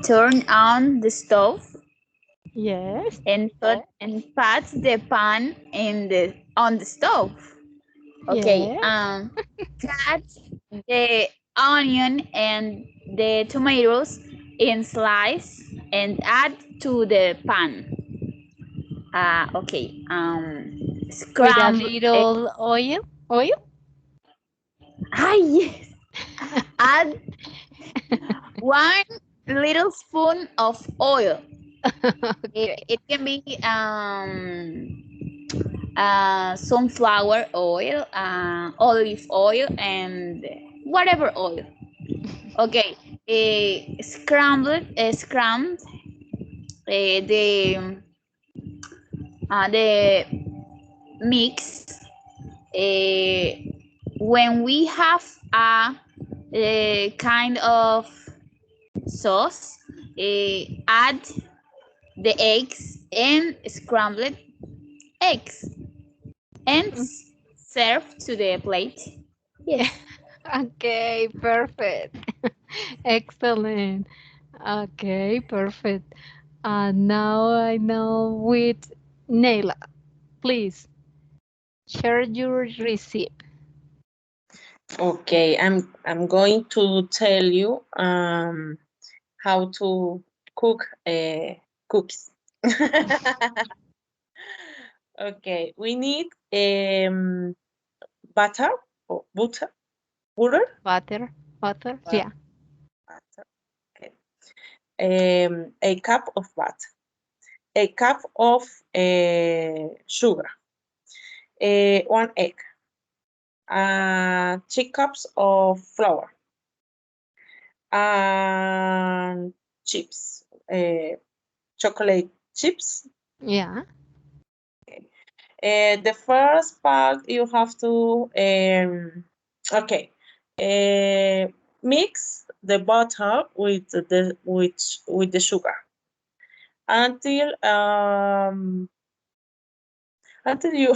Turn on the stove Yes. and put the pan on the stove. Okay. Yes. Cut the onion and the tomatoes in slice and add to the pan. Okay. With a Scramble. little oil. Oil? Yes. Add 1 little spoon of oil. Okay. It can be sunflower oil, olive oil, and whatever oil. Okay. Scrambled the mix. When we have a kind of sauce, add the eggs and scrambled eggs and serve to the plate. Yes. Okay, perfect. Excellent. Okay, perfect. Now I know with Nela. Please share your recipe. Okay, I'm going to tell you how to cook cookies. Okay, we need butter or butter. Butter, yeah. Butter. Okay. A cup of butter, a cup of sugar, 1 egg, 3 cups of flour, and chips, chocolate chips. Yeah. The first part you have to mix the butter with the sugar until you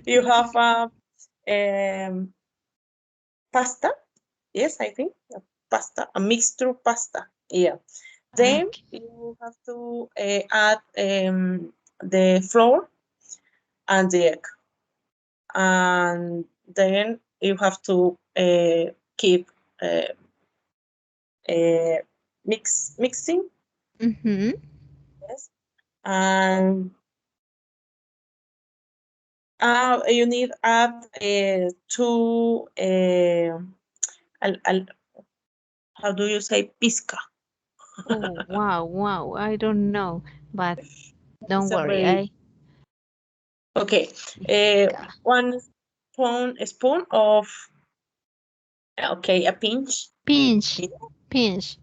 you have a pasta. Yes, I think a pasta, a mixture pasta. Yeah. Then Okay. you have to add the flour and the egg, and then you have to keep uh, mixing. Mm-hmm. Yes, and you need add two how do you say pizca? Oh, wow. I don't know, but don't It's a worry. very okay. Pizca. 1 spoon of a pinch. Pinch. Pinch.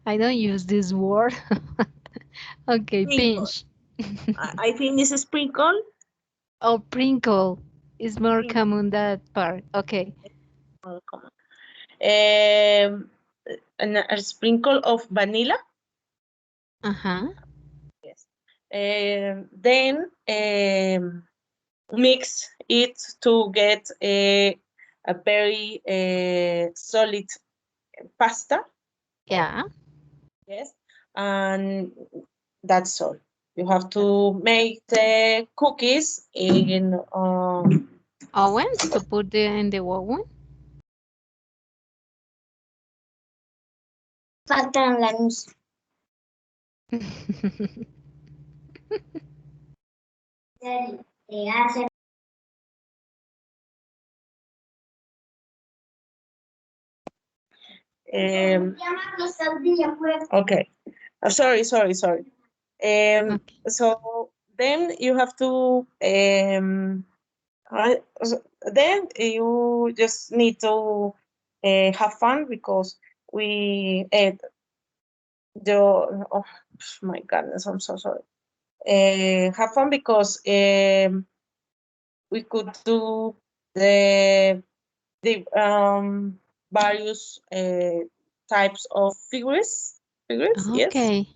I don't use this word. Okay, Sprinkle. pinch. I think it's a sprinkle. Oh, sprinkle is more Sprinkle. common that part. Okay. Come on. Um, a sprinkle of vanilla. Uh-huh. Yes. Then mix it to get a very solid pasta. Yeah. Yes, and that's all. You have to make the cookies in Oven to put in the oven. Faltan la luz. um, okay. Sorry. Okay. So then you have to then you just need to have fun because we oh my goodness, I'm so sorry. Have fun because we could do the various types of figures, yes. Okay.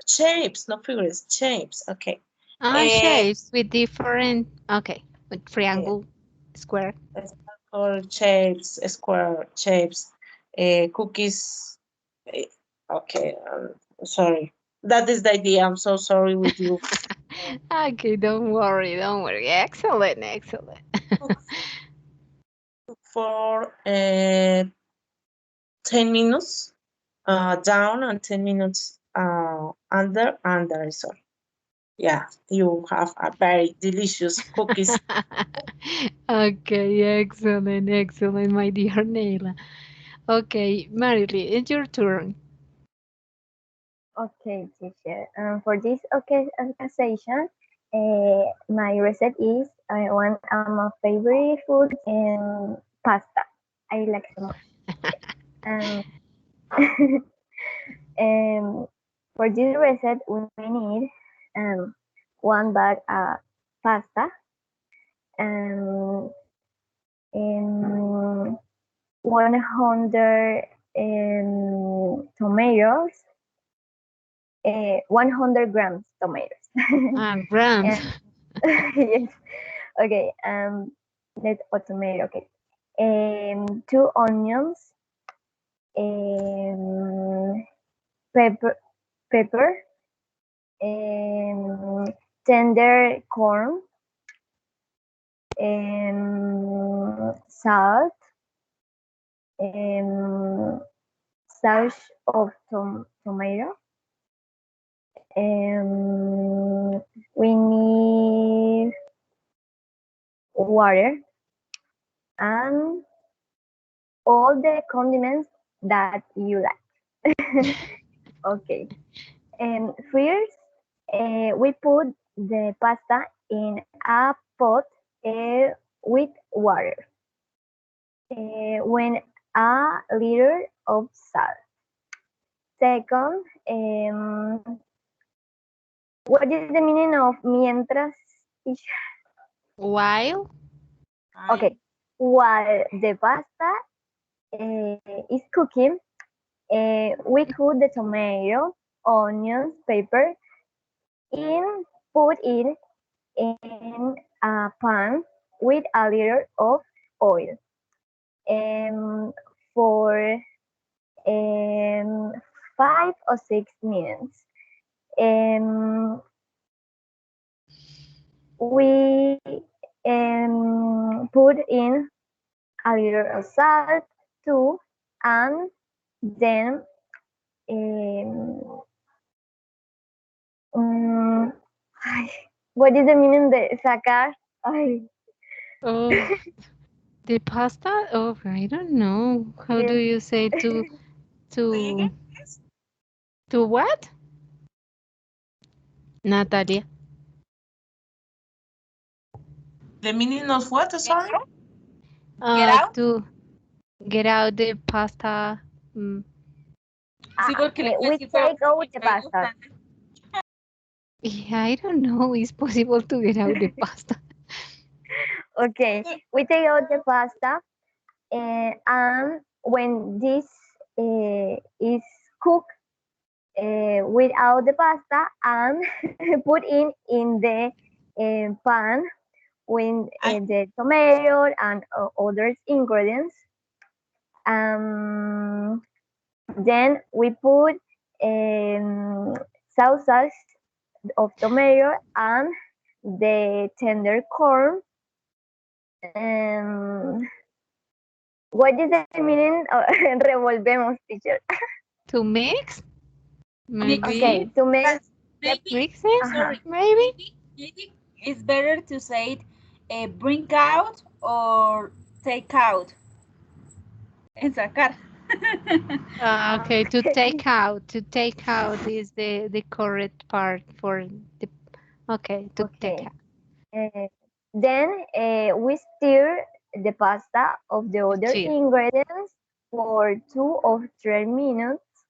Shapes, not figures, shapes. Okay. Uh, Shapes with different, okay, with yeah, triangle, square. circle shapes, square shapes, cookies. eh, Okay, sorry. That is the idea. I'm so sorry with you. Okay, don't worry, don't worry. Excellent, excellent. Cook for 10 minutes down and 10 minutes under. Sorry. Yeah, you have a very delicious cookies. Okay, excellent, excellent, my dear Neila. Okay, Marily, it's your turn. Okay, teacher. For this occasion, my recipe is one of my favorite foods and pasta. I like so much. Um, um, for this recipe, we need one bag of pasta and 100 tomatoes, 100 grams tomatoes. Grams. And yes, okay. Let's automate. Okay. 2 onions, pepper, pepper, tender corn, salt, sauce of tomato. We need water and all the condiments that you like. Okay. First, we put the pasta in a pot with water. When a liter of salt. Second, what is the meaning of mientras? While? Okay, while the pasta is cooking, we cook the tomato, onions, pepper, and put it in a pan with a liter of oil. For 5 or 6 minutes. We put in a little of salt too, and then um, ay, what is the meaning de sacar? Ay, Oh, the pasta? Oh, I don't know. How do yes. you say Say again, to please. to what? Natalia. The meaning of what? Sorry. Get out. To get out the pasta. Mm, Sí, porque le iba a We decir, pero take out the está pasta. dibujando. yeah, I don't know. It's possible to get out the pasta. Okay, we take out the pasta, and when this is cooked without the pasta and put in the pan with I the tomato and other ingredients. Um, then we put sauces of tomato and the tender corn. Um, what is the meaning of revolvemos, teacher? To mix? Mixing. Maybe Okay, to make the Maybe, mixing? uh-huh. sorry, Maybe? maybe it's better to say it, bring out or take out. En sacar. Okay, to take out. To take out is the correct part for the. Okay, to take Okay. out. Then we stir the pasta of the other Cheer. ingredients for 2 or 3 minutes,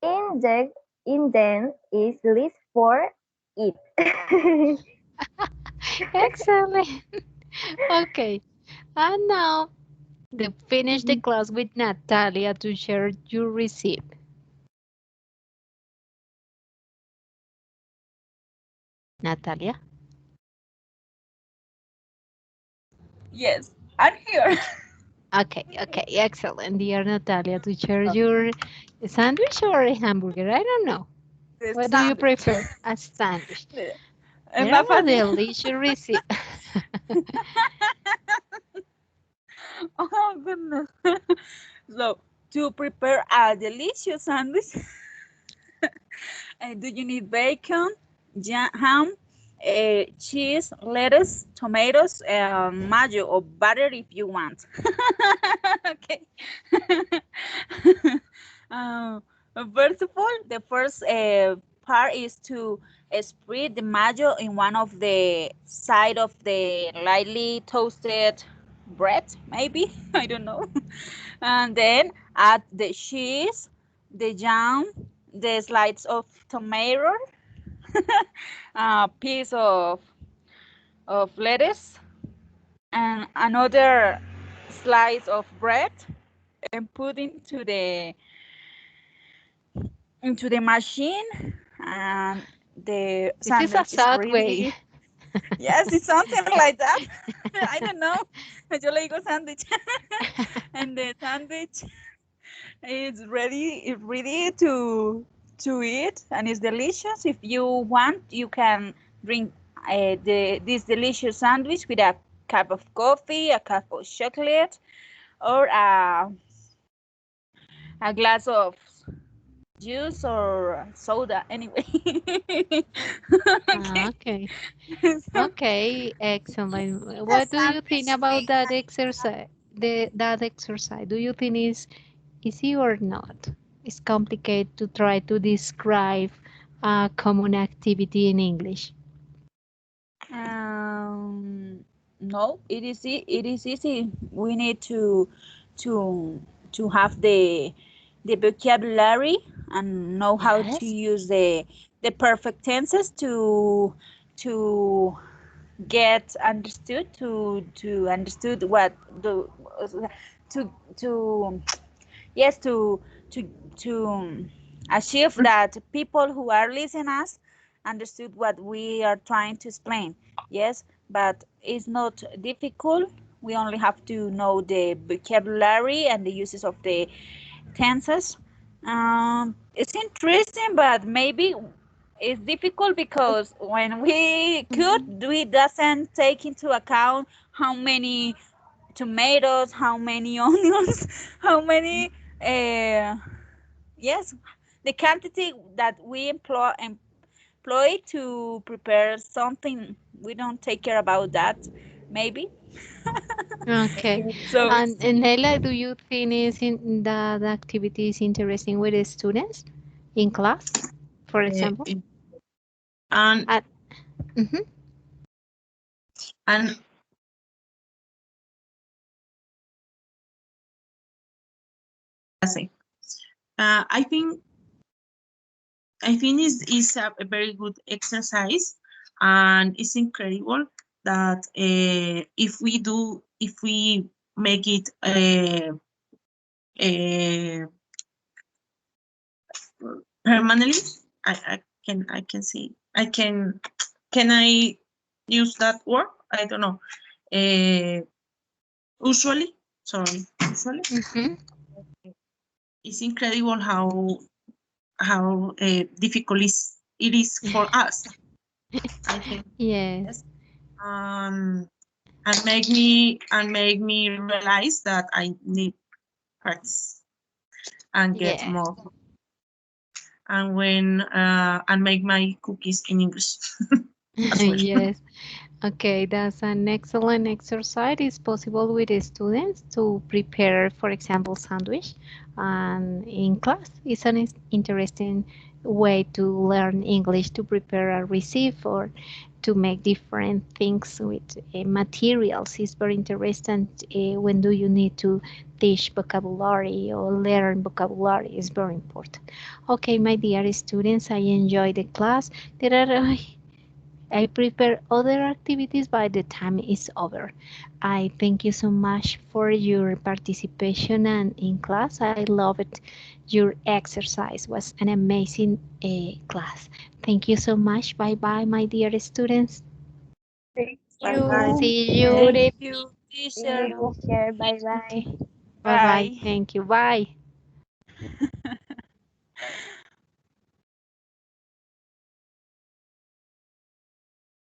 and then is list for it. Excellent. Okay. And now finish the class with Natalia to share your receipt. Natalia. Yes, I'm here. Okay, okay, excellent, dear Natalia, to share your sandwich or a hamburger. I don't know. The What do you sandwich. prefer? A sandwich. Es There are más a fácil. delicious receipt. Oh goodness. So to prepare a delicious sandwich, do you need bacon, ham, cheese, lettuce, tomatoes, mayo or butter if you want. Okay. um, First of all, the first part is to spread the mayo in one of the side of the lightly toasted bread, maybe. I don't know. And then add the cheese, the jam, the slices of tomato, a piece of lettuce, and another slice of bread, and put into the machine, and the This is a sandwich is sad way. ready. Yes, it's something like that. I don't know. Yo le digo sandwich. And the sandwich is ready to eat, and it's delicious. If you want, you can drink this delicious sandwich with a cup of coffee, a cup of chocolate, or a glass of juice or soda. Anyway. Ah, Okay. okay. So, Okay, excellent. the What do you think sandwich about makes that exercise? That exercise, do you think is easy or not? It's complicated to try to describe a common activity in English. Um, no, it is easy. We need to to have the vocabulary and know how to Yes. use the perfect tenses to get understood to understood what the to yes to to achieve that people who are listening us understood what we are trying to explain. Yes, but it's not difficult. We only have to know the vocabulary and the uses of the tenses. It's interesting, but maybe it's difficult because when we could, Mhm. we doesn't take into account how many tomatoes, how many onions, how many, yes, the quantity that we employ to prepare something. We don't take care about that, maybe. Okay. So, And Nela, do you think is in that activity is interesting with the students in class, for Uh, example? and At, mhm. and I say, I think is a very good exercise, and it's incredible that if we make it permanently, I can see can I use that word? I don't know. Uh, usually, sorry, usually, Mhm. it's incredible how difficult it is for us. I think Yes. yes. And make me realize that I need practice and get Yes. more. And when and make my cookies in English as well. Yes. Okay, that's an excellent exercise. It's possible with the students to prepare, for example, sandwich and in class. It's an interesting way to learn English to prepare a receipt or to make different things with materials. It's very interesting when do you need to teach vocabulary or learn vocabulary is very important. Okay, my dear students, I enjoy the class. There are I prepare other activities by the time is over. I thank you so much for your participation and in class. I love it. Your exercise was an amazing class. Thank you so much. Bye bye, my dear students. Thank Bye-bye. you. See you. Thank you, See teacher. you, teacher. Bye bye. Okay. Bye bye. Bye. Thank you. Bye.